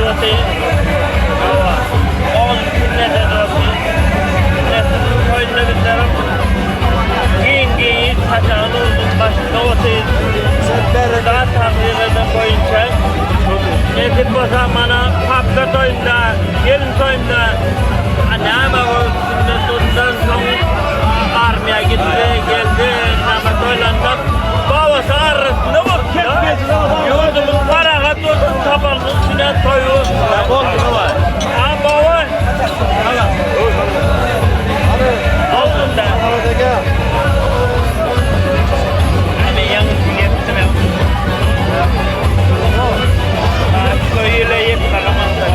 dosti. On sünnete dosti. Sünnetin koyunda bizlerim. Giyin saçağını uzun başında otayız. Daha takdir eden boyunca. Netip o zamana papka toyunda, gelin toyunda. Ama o sünnet ondan sonra armaya gitti, geldi. Ama toylandan babası arasında bakıyor. Yurdumun parahat olsun tabanın sünnet toyu. Ha baba. Oldum da. Hani yanlış gittim ya. Böyle yiyip kalamazlar.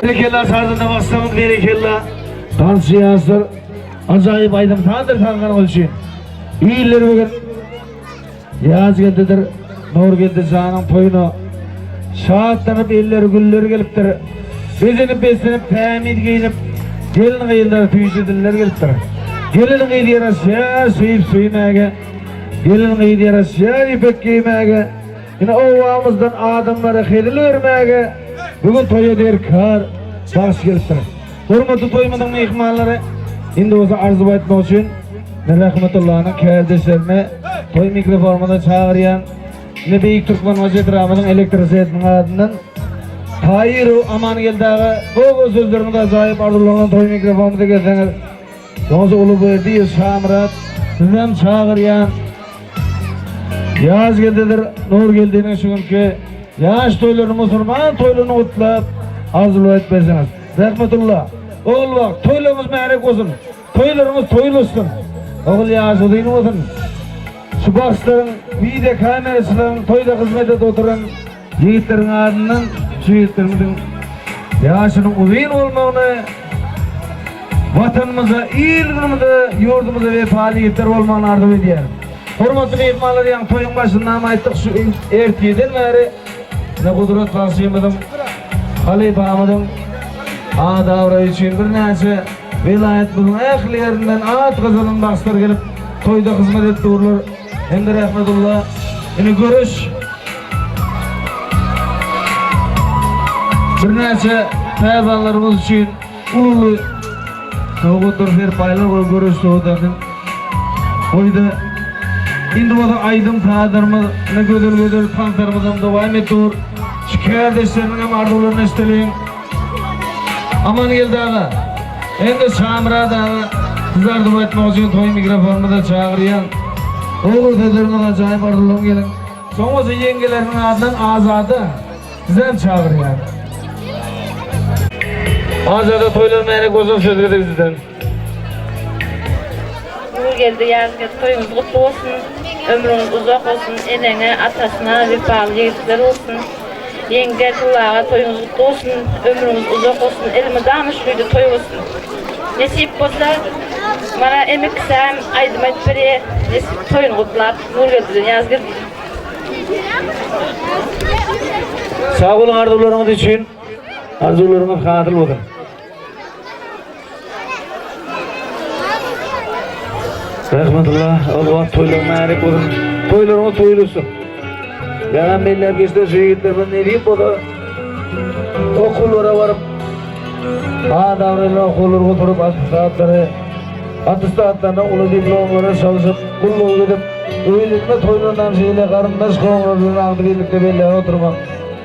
Berekeler sardığında bastamız berekeler. Dans yazdır. Acayip aydım tanıdır tanıgan için. İyiler bugün. Yaz geldidir. Nur geldi canın toyunu. Şahatlanıp eller güller geliptir. Bezenip beslenip temid giyinip. Gelin kıyılları tüyücüdürler geliptir. Gelin kıydı yarasya suyup suymaya. Gelin kıydı yarasya ipek giymeye. Yine ovamızdan adamlara xedili vermeye. Bugün toya der kar. Baş geliptir. Hurmatlı toymadın mehmanları. Şimdi olsa arzu etmek için Rahmetullah'ın kardeşlerine toy mikrofonuna çağıran ne Büyük Türkmen Vaziyet Rahmet'in elektrisetinin adından Tayiru Amangeldağı bu sözlerine de acayip arzularına toy mikrofonuna gelseniz Yolsa Uluverdi Şamrat sizden çağıran yaz geldidir, nur geldiğine şükür yaş toylarını Müslüman toylarını utlap arzu etmesiniz. Rahmetullah oğul bak toylarımız mehrek olsun, toylarımız toylussun. Oğul yaş odayın olsun. Şu başların video kamerasının toyda hizmet et oturan yiğitlerin adından şu yiğitlerimizin yaşının uzun olmağını vatanımıza, ilgimize, yurdumuza ve faaliyetler olmağını arzu ediyorum. Hurmatlı mehmanlar yang toyun başından ayttık şu ertiyeden beri ne kudret vasiyemizin halifamızın adavra için bir nece vilayetimizin ehlilerinden at kızının bastır gelip toyda hizmet etti uğurlar. Hem de Rahmetullah yine görüş bir nece peygamberlerimiz için ulu soğudur bir paylar görüş soğudakın oyda şimdi bu aydım tadarımız ne gödür pantarımızdan devam ediyor. Şu kardeşlerinin hem arzularını isteleyin. Aman geldi ağa. Hem de Şamra dağı sizler dua etmek için toy mikrofonunu da çağırıyan. Oğul dedirine acayip arzularım gelin. Sonrası yengelerinin adından Azadı sizden çağırıyan. Azadı toylar meyrek olsun söz edip sizden. Bu geldi yaz geldi toyumuz kutlu olsun, ömrünüz uzak olsun, enene, atasına vefalı yiğitler olsun. Yenge kulağa toyunuz kutlu olsun, ömrünüz uzak olsun, elimi damışlıydı toy olsun. Nesip olsa bana emek kısam aydım etberi toyunu kutlar, nur geldi yaz geldi. Sağ olun arzularınız için, arzularınız kanatıl olun. Rahmetullah, Allah toylar meyrek olun, toylarına toylusun. Yalan beller geçti, şehitlerden ne diyeyim o da okullara varıp davrayla okullara oturup atış saatlerine ulu diplomlara çalışıp kulluğu gidip öylelikle toylarından şeyle karındaş konularının aldı birlikte bellerine oturmak.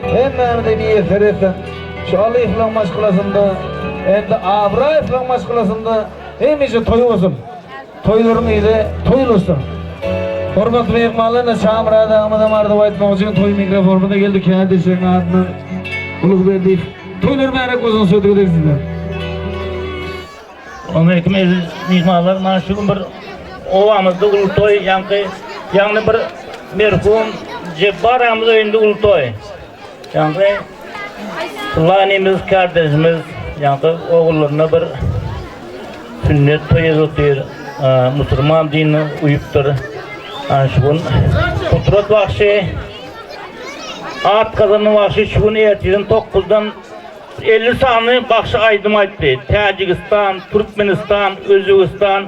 Hem de bir yeter etsen şu Ali İflan maşkulasında hem de Abra İflan maşkulasında hem işte toy olsun. Toyların ile toylusun. Hurmatlı mehmanlarına Şamra dağımıza mardıva etmek için toy mikrofonuna geldik kardeşlerin adından uluk verdik. Toylar meyrek olsun söyledik sizler. Aleyküm aziz mehmanlar, mana şu gün bir ovamızda ulu toy yani bir merhum Cebbar ağamız öğünde ulu toy. Yani Lanimiz kardeşimiz yani oğullarına bir sünnet toy yazıtıyor. Müslüman dini uyuptur. Şugun kudret vakşi at kazanı vakşi şugun erteden 9'dan 50 sanı bakşı aydım ayttı. Tacikistan, Türkmenistan, Özbekistan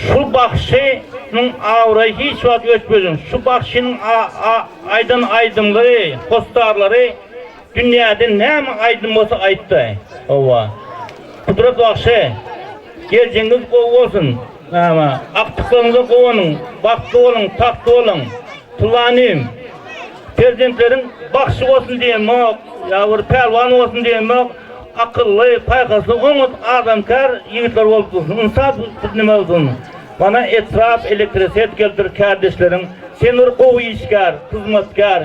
şu bakşının avrayı hiç vakit ötmeyeceğim. Şu bakşının aydan aydımları, postarları dünyada ne aydım olsa ayttı. Ova. Kudret vakşi geleceğiniz olsun. Ama aktıklarınızı kovanın, baktı olun, taktı olun, tulanıyım. Prezidentlerin bakşı olsun diyemek, yavru pelvan olsun diyemek, akıllı, paykaslı, umut, adamkar, yiğitler olsun, insaf nime olsun. Bana etraf, elektriset geldir kardeşlerim, senur kovu işgar, hizmetkar,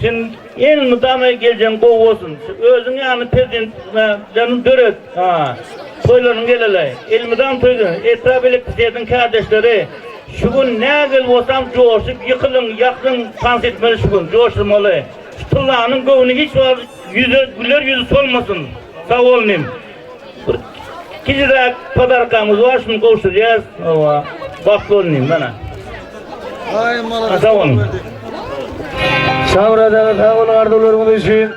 Sen elini damaya geleceğin kov olsun. Özün yani prezidentlerini döret. Toylarını gelelay. Elmiden toydun. Etraf elektrisiyetin kardeşleri. Şu gün ne gel olsam coşup yıkılın, yakın dans etmeli şu gün. Coşulmalı. Şu tırlağının kovunu hiç var. Güler yüzü solmasın. Sağ olunayım. Kicirek padarkamız var. Şunu kovuşturacağız. Baklı olunayım bana. Sağ olun. Şavradağız havul arzularımız için.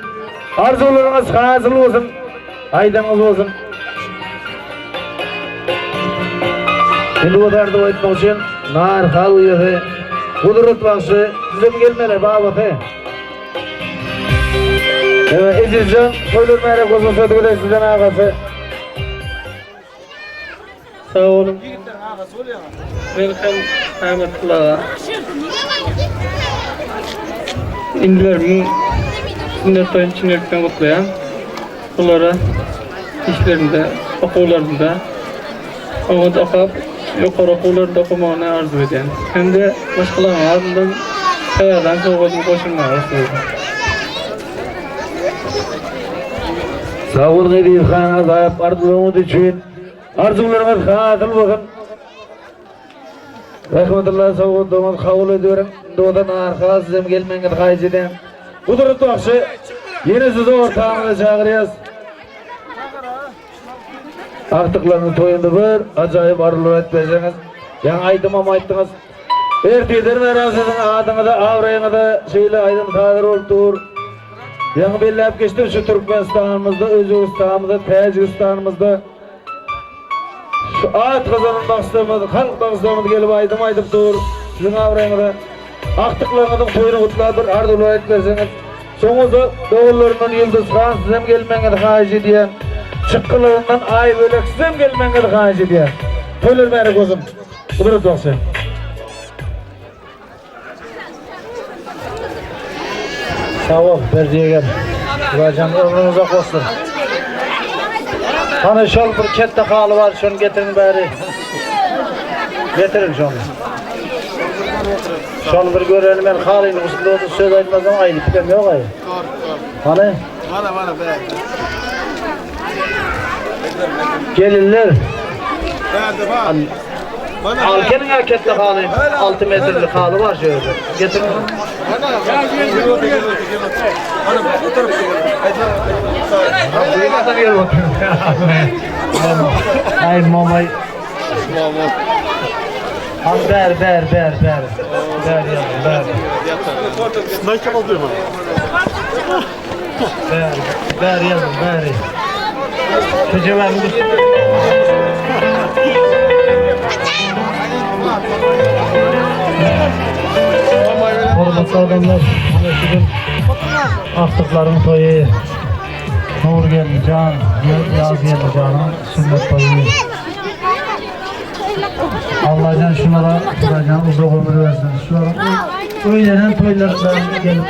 Arzularınız hazır olsun. Aydınız olsun. Şimdi bu tardı oytmak için nar hal uyuyor. Kudret bakşı size mi gelmeli babakı? Evet, İcizcan söylür merak olsun söylüyor sizden ağası. Sağ olun. Ben hem Ahmetullah. İndilerimi sünnet toyun çinlerlikten kutlayan. Bunlara işlerinde, okullarında oğud okap, yukarı okullarda okumağını arzu eden. Hem de başkalarının ardından kayadan soğudun koşulmaya arzu eden. Sağ olun edeyim xana zayıf arzulığımız için. Arzularımız hazır bakın. Rahmetullah sağ olun kabul ediyorum. Doğudan arka sizem gelmeyen gayciden. Kudret bakşı yine sizi ortağımıza çağırıyoruz. Artıklarının toyunda bir acayip arzular etmeyeceğiniz. Yani aydım ayttınız. Ertiyeden merasının adını da avrayını da şeyle aydın kadir oldur. Yani belli hep geçtim şu Türkmenistan'ımızda, Özbekistan'ımızda, Tacikistan'ımızda. Şu ağıt kazanın bakışlarımızda, halk bakışlarımızda gelip aydım dur. Sizin avrayını da aktıklarının toyunu kutladır, arzular etmeyeceğiniz. Sonuçta doğullarından Yıldız Kağan sizem gelmeniz hacı diyen. Çıkkılarından ay bölek sizem gelmeniz hacı diyen. Toylar merak olsun. Kudret bakşı. Sağ ol, Berdi'ye gel. Buracan ömrünüz uzak olsun. Hani şol bir kette kalı var, şunu getirin bari. Getirin şunu. Şol bir görelim, ben kalıyım, usulü oldu, söz aytmaz ama aynı pitem yok ayı. Hani? Bana be. Gelinler. Bana Alkenin erkette kalıyım, 6 metrelik kalı var şöyle. Getirin. Buyurmadan gel bakayım. Ay mamay. Ber. Ber yazın, ber. Ben kemal diyorum. Ber yazın, ber. Tecrüben bu. Hormatlı adamlar, anlaşılın. Aktıkların toyu. Nur geldi can, yaz geldi canım, sünnet toyu. Allah şunlara uzak ömür versin. Şunlara öylenen toylarından gelip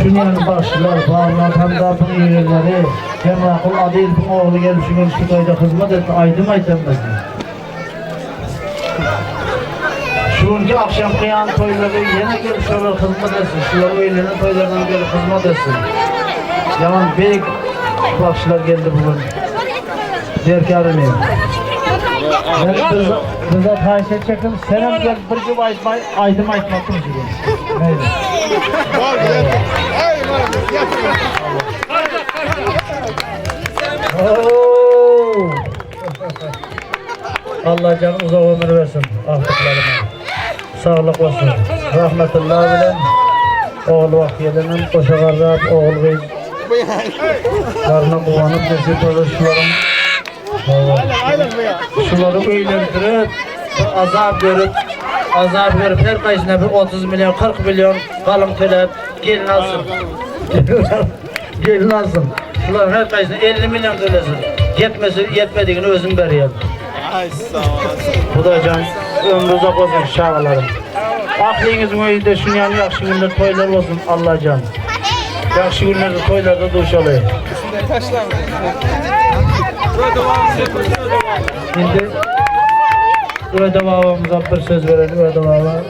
dünyanın başçılar, bağlar, hem de bu üyeleri, hem akıl adil bu oğlu gelip şu toyda hizmet etti, aydım aytemmesin. Şunki akşam kıyan toyları yine gelip şuralar hizmet etsin. Şuralar öylenen toylardan gelip hizmet etsin. Yaman büyük başçılar geldi bugün. Derkarınıyım. Bize taşe çekin, senem gel bir gibi aydım aytmaktım gibi. Neydi? Allah canım uzak ömür versin ahtıklarıma. Sağlık olsun. Rahmetullah bilen oğlu vaktiyelerinin koşa kardeş, oğul bey. Karnına bulanıp nesip olur şuları öylendirip, azap görüp her kaysına bir 30 milyon, 40 milyon kalım tölep, gelin alsın. Gelin alsın. Şuların her kaysına 50 milyon tölesin. Yetmediğini özüm veriyorum. Bu da can, ömrü uzak olsun şağalarım. Aklınızın önünde şunu yani yakşı günler toylar olsun Allah can. Yakşı günlerde toylarda duş alayım. Şimdi Öde babamıza bir söz verelim. Öde baba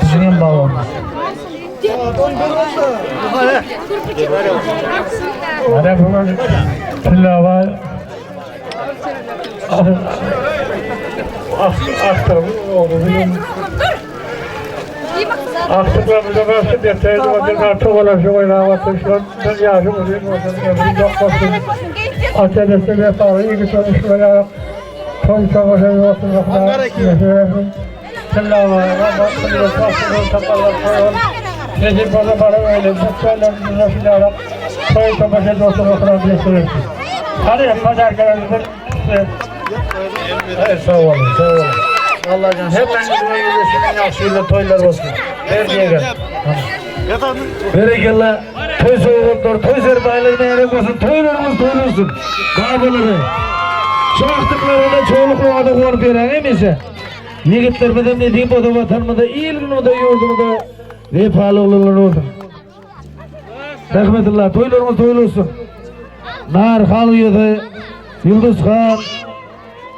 bizim babamız. Hadi bugün pilava aktım oldu. Aktıklarımıza karşı detaylı vakitler çok ulaşım oynamakta şu an ben yardım edeyim. Ömrüm yok olsun. Atölyesi vefalı iyi çalışmalar. Son savaşın olsun. Pilava, Ramazan'da tasarım takallar koyun. Necip bana para öyle. Muhtemelen filarak soy savaşın olsun okurabilirsiniz. Hadi pazar gelenizin. Evet sağ olun, sağ olun. Vallahi canım hepinizin yüzünden yakışıyla toylar olsun. Ver diye gel. Berekella toy soğuklar, toy sermayelerine yerek olsun, toylarımız toylusun. Kabeleri. Şu aktıklarında çoğunlukla adı var veren emese. Yigitler bedem ne diyeyim o da vatanımda, iyiliğini da yurdumda vefalı olurlar olsun. Rahmetullah, toylarımız toylusun. Nar Halıya'da, Yıldız Khan,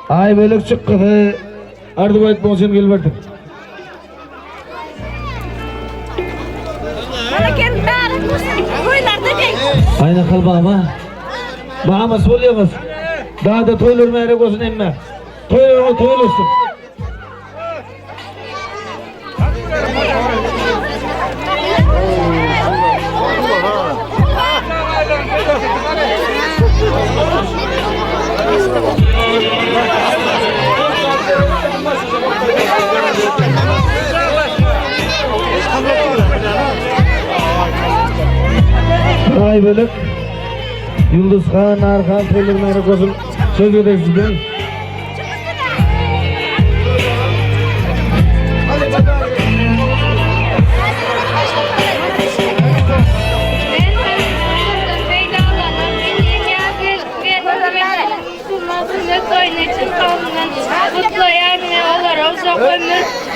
Aybelek çıkkıdı, Ardıbayt Boğazı'nın gelverdim. Aynen kalbağıma. Bağıma söyleyemez. Daha da toylar meyrek olsun emme. Toylar toylusun. Aybelek, Yıldız Khan, Arkan, toylar meyrek olsun. Söz ödek sizden.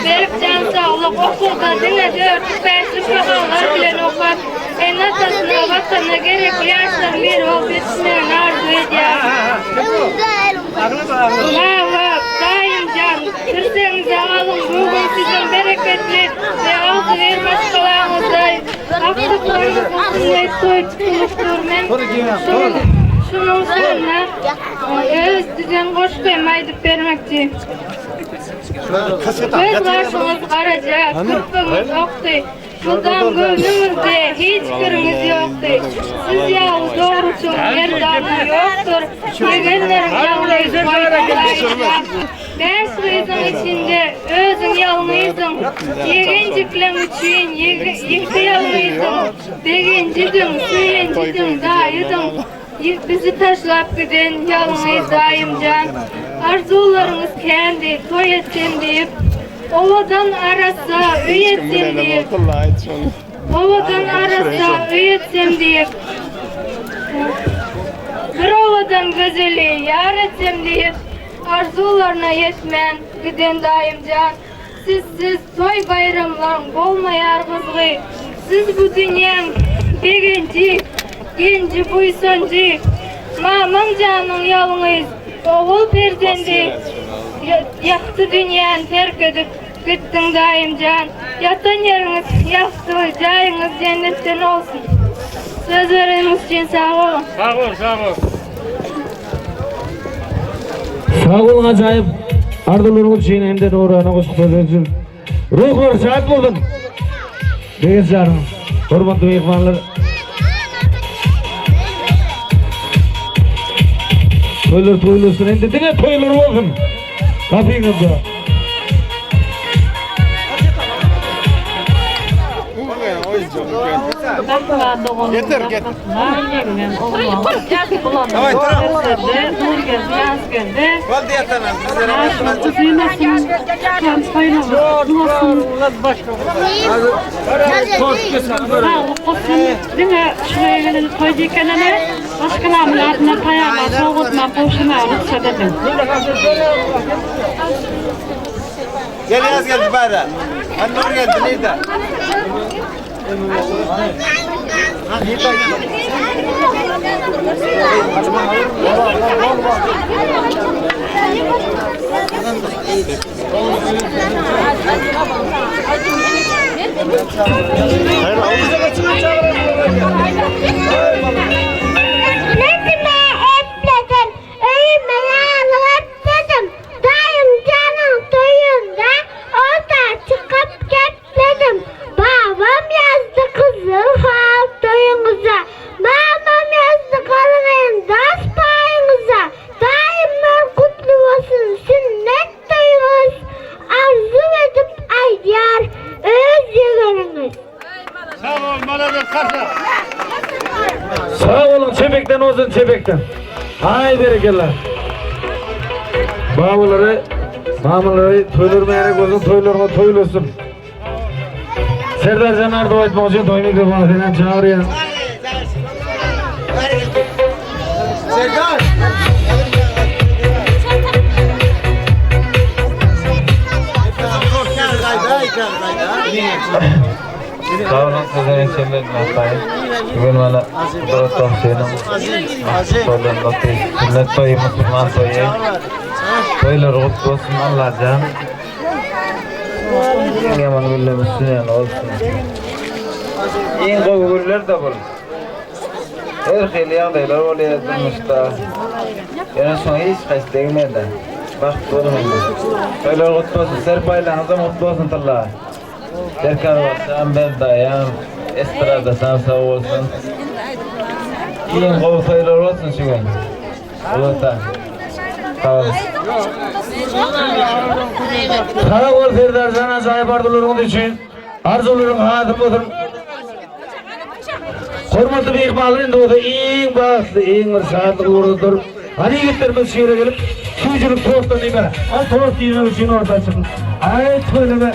Verip can sağlık, okulda dinledi, örtük versin, pahalar bilen okar. En atasına, vatanına gerekli yaşlar bir ol, bitsin arzu ediyorum. Allah, daim can, kırsenize alın, bugün sizin bereketli ve altı ver başkalarınızdayım. Aktıklarınızın ne soy tutmuştur, men şunun üzerine öz düzen koş koymaydı vermekçiyim. Göz karşınız karaca, kırpınız oktu. Şuradan gönlümüzde hiç kırınız yoktu. Siz yağı doğrusun, yerdanı yoktur. Yegenlerin yalnız faydalarıyla. Beş kızın içinde özün yalnıydın. Yegenciklen üçün yıktı yalnıydın. Degencidin, süyencidin, dayıdın. Bizi taşlap giden yalnız daimcan. Arzularınız kendi toy etsin deyip ovadan arasa üy etsin deyip ovadan arasa üy etsin deyip bir ovadan güzeli yar etsem deyip arzularına yetmen giden daimcan. Sizsiz toy bayramların bolmayar kızgı. Siz bu dünyanın begenci genci buysancı mamam canın yalnız oğul perdendi yaktı dünyanı terk edip gittin daimcan. Yatan yeriniz yaktı, cayınız cennetten olsun. Söz veriniz için sağ olun. Sağ ol, sağ ol. Sağ olun acayip. Ardılırımız için hem de doğrana koşuk sözünüzün. Ruhlar şahit oldun. Değiz canım. Hormatlı meyhanlar. Toylar toylusun, hem de dine toylar olsun. Kapıyınızda. Getir, getir. Valdi yatanız. Gel yaz geldi bari. Ben Nur geldi neydi? Nesime epledim, öğüme yağlattım. Dayım canım toyunda, orada çıkıp getledim. Babam yazdı kızıl fal toyunuza. Babam yazdı kalmayın das payınıza. Dayımlar kutlu olsun sünnet toyunuz. Arzu edip aydiyar öz yeğeniniz. Sağ olun çepekten olsun çepekten. Hay berekeler. Bağlıları, mamaları toylurmayarak olsun, toylarına toylusun. Serdar Caner dua etmek için toy mikrofonu falan çağırıyor. Serdar. Sağ olun, sizden içimden mesai. Bugün bana Kudret Tavsiye'nin soylarında sünnet toyu, Müslüman toyu. Toylar kutlu olsun Allah'can. Yaman güllemiz sünen olsun. İyin koyu güller de bul. Her xil yağdaylar oluyor durmuşta. Yani son hiç kaç değmedi. Vakit olmaydı. Toylar kutlu olsun, serpaylarınıza mutlu olsun Talha. Serkan olsun, ben dayan, estrada sen sağ olsun. İyin kovu toylar olsun şu gün. Ulata. Sağ olun. Sağ ol Serdar Caner acayip arzularınız için. Arzularım hadım olsun. Hormatlı bir ikbalın doğdu, en bağlı, en bir saatlik uğurludur. Hani gittirmez şehre gelip, suyuculuk torttan ibara. Al tort yemek için orta çıkın. Ay söyleme,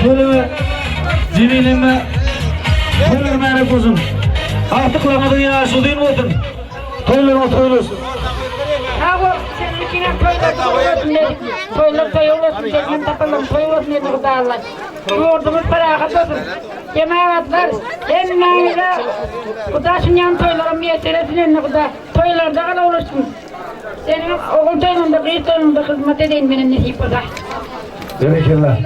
söyleme, cibilime, söyleme kuzum. Artıklamadın ya, şu değil mi oldun? Toylarına toyluyorsun. Abi senin içine toylar toyulasın dedim tapalım toyulasın dedim Allah. Yordumuz para katılsın. Cemaatler ennayla kudaşın yan toylarım yeteresin enne kuda toylarda kala olursun. Senin oğul toyunda kıyı toyunda hizmet edeyim benim nesip kuda. Berekeler.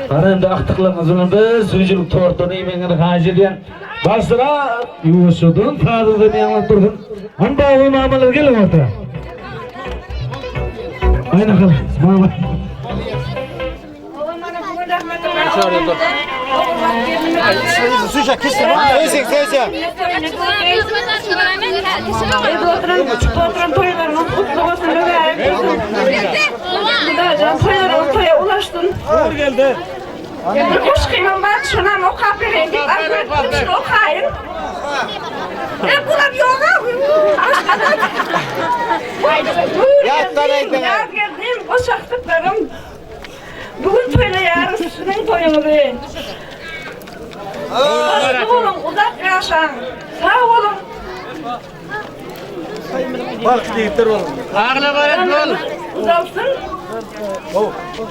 Anam da aktıklarınız onun bir suyuculuk tortunu yemeğini hacı diyen. Bastıra yuvasudun, tadını yanıttırdın. Anda oğul mamalar gelin ortaya. Aynen kal, mama. Suça kestim. Seysen. Oturan toylarının kutlu olsun bebeğim. Toylarının toya ulaştın. Doğru geldi. Kuş kıyman bak şunan o kapı rengi. Akıntın o kayın. Bulam yola. Yattan eydin. Yaz geldim boşaktıklarım. Bugün toyla yarın sizin toyunuzu. Sağ olun uzak yaşan. Sağ olun. Bak deyiptir oğlum. Ağla var et oğlum. Uzalsın.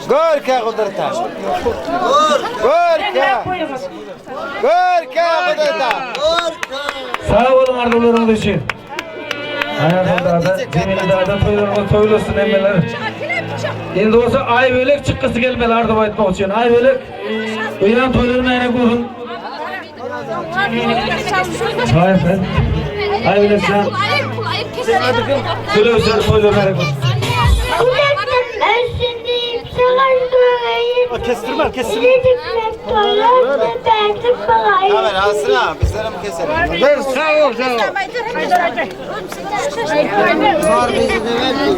Görke kudurta. Görke. Koyunuz. Görke kudurta. Sağ olun arzularınız için. Hayatımda da, Cemil'de de toylusun emmeler. Şimdi olsa ay bölek çıkkısı gelmeli ardıma etmek için. Ay bölek, uyan toylarına yine kurun. Hayır efendim. Ay bölek sen. Süleyman toylarına yine kurun. Kulaktan ölsün deyip savaş göreyim. Kestirme kestirme. Gecikler toylar ve benzik bağayım. Hemen Asına bizlere mi keselim? Dur sağ ol sağ ol. Var bizi demek.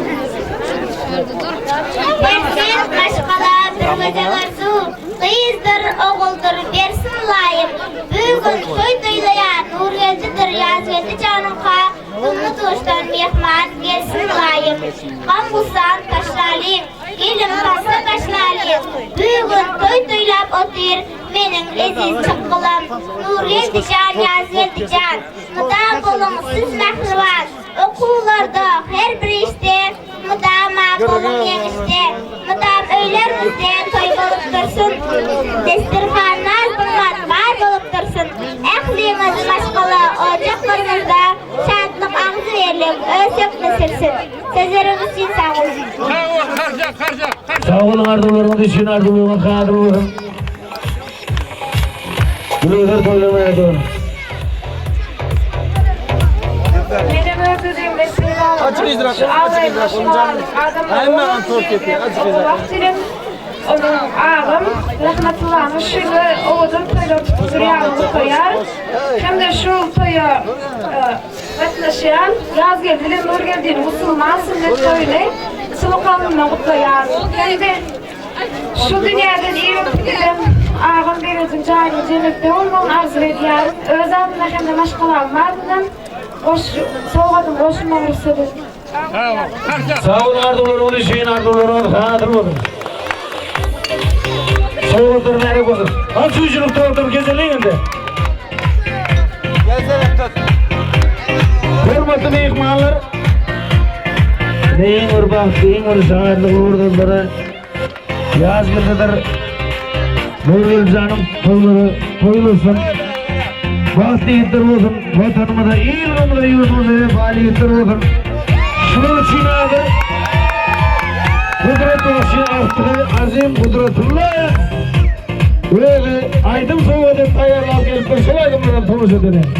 Bensiz başkalar durmaca varsu. Kıyızdır, oğuldur, versin layım. Bugün toy toylayan, nur geldidir, yaz geldi canımka. Ümit uçtan mehman gelsin layım. Kambusan taşlalıyım, gelim tasa taşlalıyım. Bugün toy toylap otur, menin leziz çıkkılam. Nur geldi can, yaz geldi can. Mıdam kolum siz mahluvat. Okullarda her bir işte mıdama kolum yenişte. Mıdam öylerimizde toy bolup dursun. Destirhanlar bulmak var bolup dursun. Ehlimiz maşkalı ocaklarımızda şadlık ağzı verilip ölsek meselsin. Sözlerimiz için sağ olun. Sağ olun arzularınız için arzularına kadir olun. Güleğler toylamaya doğru. Benim özlediğim mesela Açık icra, açık icra. Hemen tort yapıyor, açık icra. Onun ağam rahmetullah'ın şöyle oğudun toylarını koyar. Hem de şu toya katlaşan yaz geldiğinde nur geldiğinde musulman sünnet toyunu sıvı kanununa kutlayar. Hem de şu dünyadan iyi öpülen ağam verildiğin cahil cennette olmanı arzu ediyorum. Öz adına hem de maşkalarım ardından soğuğadım koşulmamı istedim. Sağ olun arzularınız için arzularına kadir olun. Soğudur nereye koydun? Aç ucunlukta otur gezeleyin de. Gezerek tut. Hürmetli mehmanlar. Neyin urbaktı, neyin ursağırlı uğurdurları. Yaz gündedir Nurgül canım toyulursun. Bahtı yittir olsun. Vatanımıza, ilgimize, yurdumuza fali yittir olsun. Şunun için abi. Kudret olsun artığı azim kudretullah. Böyle aydım soğuk edip ayarlar gelip şolaydım buradan tonuş edelim.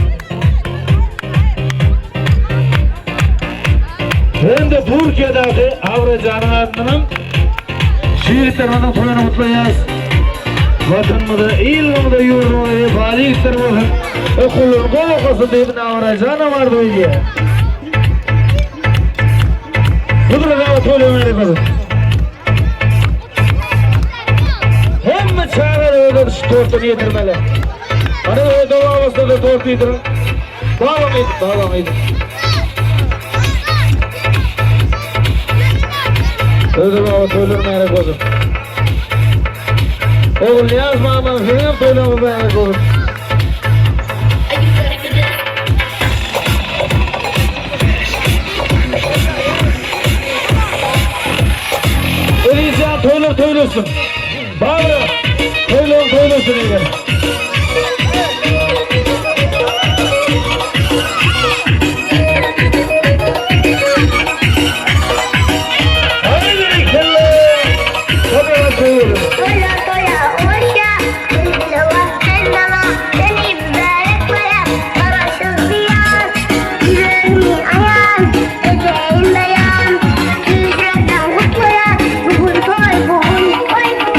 Hem de Türkiye'deki Avra Canı'nın şehitlerinin toyunu mutlu yaz. Vatanımıza, ilgimize, yurdumuza fali yittir olsun. Okulun kol okusun deyip Avra Canı vardı öyle. Kudret hava toylamaya kalın. Hem çağır öyle tortunu yedirmeli. Hani öyle dolu havasında da tortu yedirin. Devam edin. Öyle hava toylarına koydum. Oğul ne yazma ama senin toylarına koydum. Öyleyse toylusun. Bağırın. Toylusun eğer. Haydi kelle. Hadi toyluyoruz. Toya toya hoşça, lava kendala, seni mübarek koya, karasız ziyan, yüreğimi ayan, eteğim beyan, hücreden kutluya, bugün toy, bugün toy.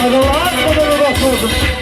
Allah'a kadar olsun.